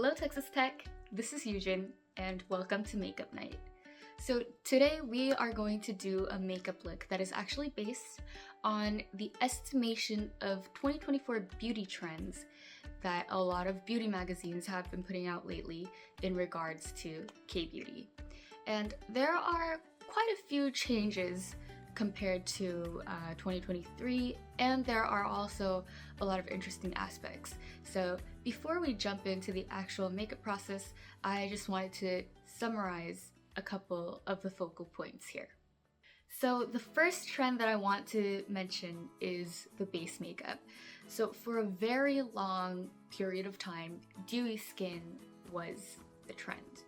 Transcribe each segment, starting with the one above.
Hello Texas Tech, this is Yujin and welcome to Makeup Night. So today we are going to do a makeup look that is actually based on the estimation of 2024 beauty trends that a lot of beauty magazines have been putting out lately in regards to K-beauty. And there are quite a few changes compared to 2023, and there are also a lot of interesting aspects. So before we jump into the actual makeup process, I just wanted to summarize a couple of the focal points here. So the first trend that I want to mention is the base makeup. So for a very long period of time, dewy skin was the trend.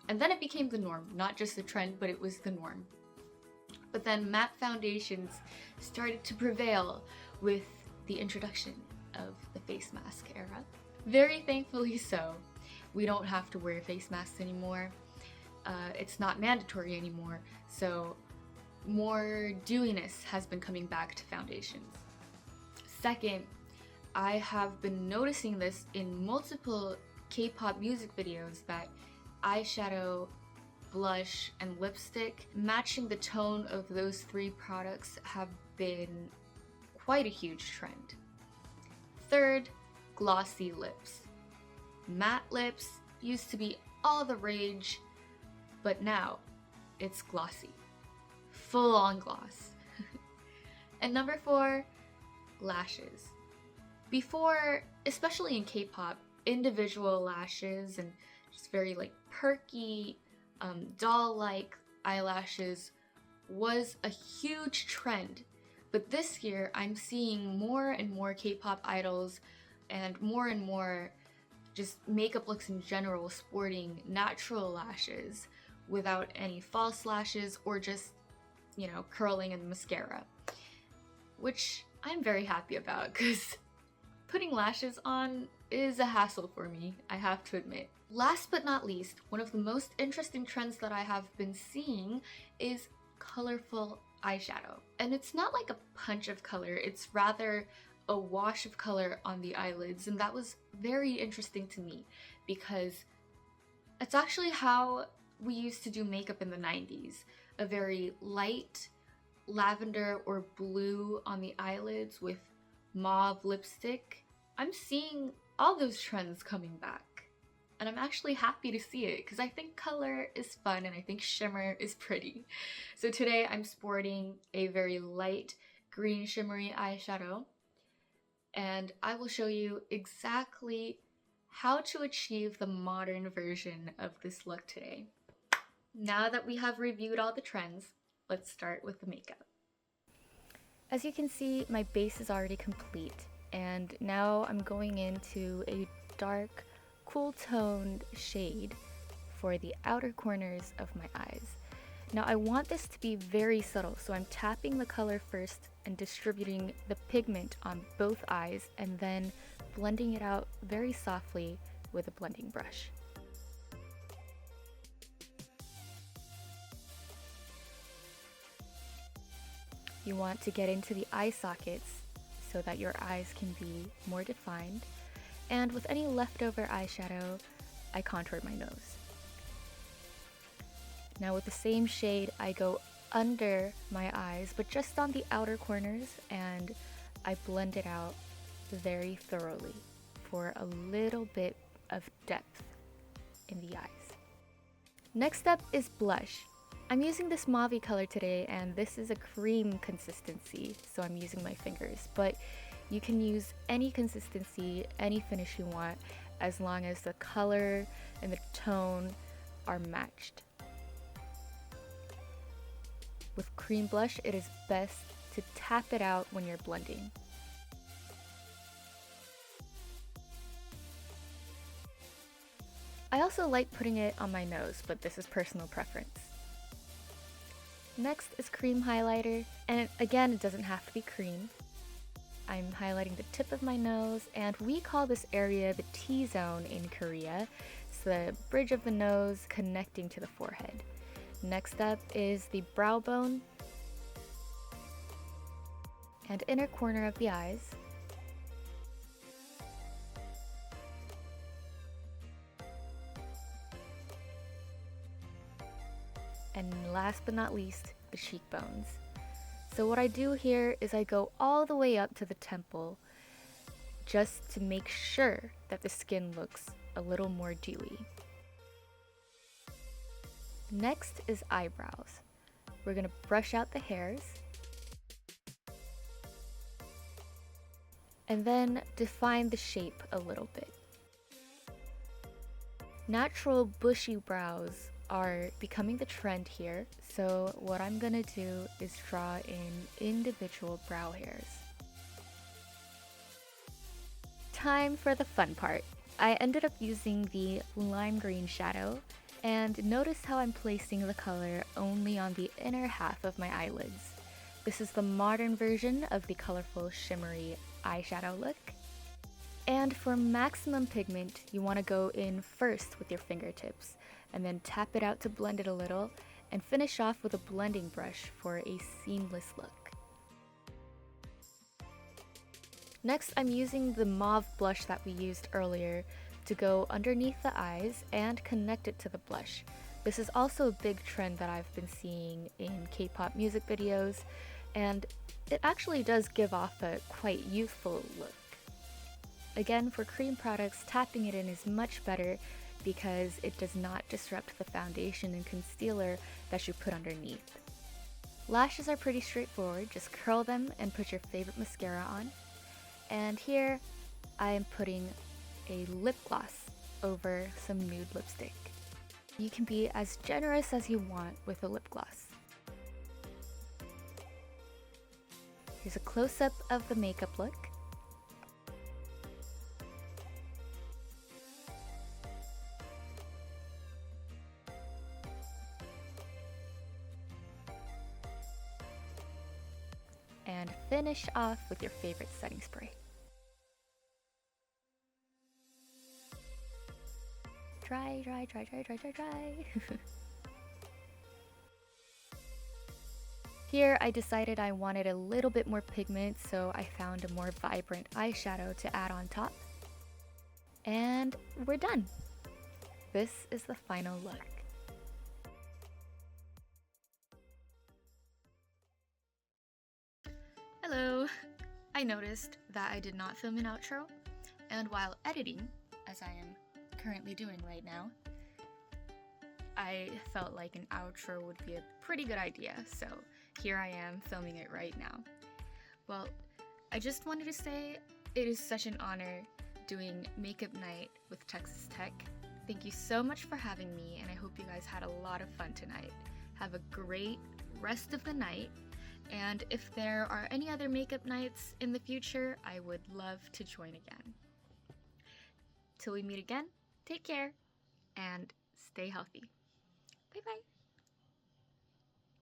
And then it became the norm, not just the trend, but it was the norm. But then matte foundations started to prevail with the introduction of the face mask era. Very thankfully so. We don't have to wear face masks anymore. It's not mandatory anymore, so more dewiness has been coming back to foundations. Second, I have been noticing this in multiple K-pop music videos that eyeshadow, blush, and lipstick matching the tone of those three products have been quite a huge trend. Third, glossy lips. Matte lips used to be all the rage, but now it's glossy. Full-on gloss. And number 4, lashes. Before, especially in K-pop, individual lashes and just very perky, doll-like eyelashes was a huge trend. But this year, I'm seeing more and more K-pop idols and more just makeup looks in general sporting natural lashes without any false lashes or just, curling and mascara. Which I'm very happy about because putting lashes on is a hassle for me, I have to admit. Last but not least, one of the most interesting trends that I have been seeing is colorful eyeshadow. And it's not like a punch of color, it's rather a wash of color on the eyelids, and that was very interesting to me because it's actually how we used to do makeup in the 90s. A very light lavender or blue on the eyelids with mauve lipstick. I'm seeing all those trends coming back. And I'm actually happy to see it because I think color is fun and I think shimmer is pretty. So today I'm sporting a very light green shimmery eyeshadow, and I will show you exactly how to achieve the modern version of this look today. Now that we have reviewed all the trends, let's start with the makeup. As you can see, my base is already complete, and now I'm going into a dark, cool-toned shade for the outer corners of my eyes. Now I want this to be very subtle, so I'm tapping the color first and distributing the pigment on both eyes and then blending it out very softly with a blending brush. You want to get into the eye sockets so that your eyes can be more defined. And with any leftover eyeshadow, I contoured my nose. Now with the same shade, I go under my eyes, but just on the outer corners, and I blend it out very thoroughly for a little bit of depth in the eyes. Next up is blush. I'm using this mauve color today, and this is a cream consistency, so I'm using my fingers, but you can use any consistency, any finish you want, as long as the color and the tone are matched. With cream blush, it is best to tap it out when you're blending. I also like putting it on my nose, but this is personal preference. Next is cream highlighter, and again, it doesn't have to be cream. I'm highlighting the tip of my nose, and we call this area the T-zone in Korea. It's the bridge of the nose connecting to the forehead. Next up is the brow bone and inner corner of the eyes. and last but not least, the cheekbones. So what I do here is I go all the way up to the temple just to make sure that the skin looks a little more dewy. Next is eyebrows. We're gonna brush out the hairs and then define the shape a little bit. Natural bushy brows are becoming the trend here, so what I'm gonna do is draw in individual brow hairs. Time for the fun part. I ended up using the lime green shadow, and notice how I'm placing the color only on the inner half of my eyelids. This is the modern version of the colorful shimmery eyeshadow look. And for maximum pigment, you want to go in first with your fingertips, and then tap it out to blend it a little, and finish off with a blending brush for a seamless look. Next, I'm using the mauve blush that we used earlier to go underneath the eyes and connect it to the blush. This is also a big trend that I've been seeing in K-pop music videos, and it actually does give off a quite youthful look. Again, for cream products, tapping it in is much better because it does not disrupt the foundation and concealer that you put underneath. Lashes are pretty straightforward, just curl them and put your favorite mascara on. And here, I am putting a lip gloss over some nude lipstick. You can be as generous as you want with a lip gloss. Here's a close-up of the makeup look. And finish off with your favorite setting spray. Dry, dry, dry, dry, dry, dry, dry. Here I decided I wanted a little bit more pigment, so I found a more vibrant eyeshadow to add on top. And we're done. This is the final look. Hello! I noticed that I did not film an outro, and while editing, as I am currently doing right now, I felt like an outro would be a pretty good idea, so here I am filming it right now. Well, I just wanted to say it is such an honor doing Makeup Night with Texas Tech. Thank you so much for having me, and I hope you guys had a lot of fun tonight. Have a great rest of the night, and if there are any other makeup nights in the future, I would love to join again. Till we meet again, take care and stay healthy. Bye bye.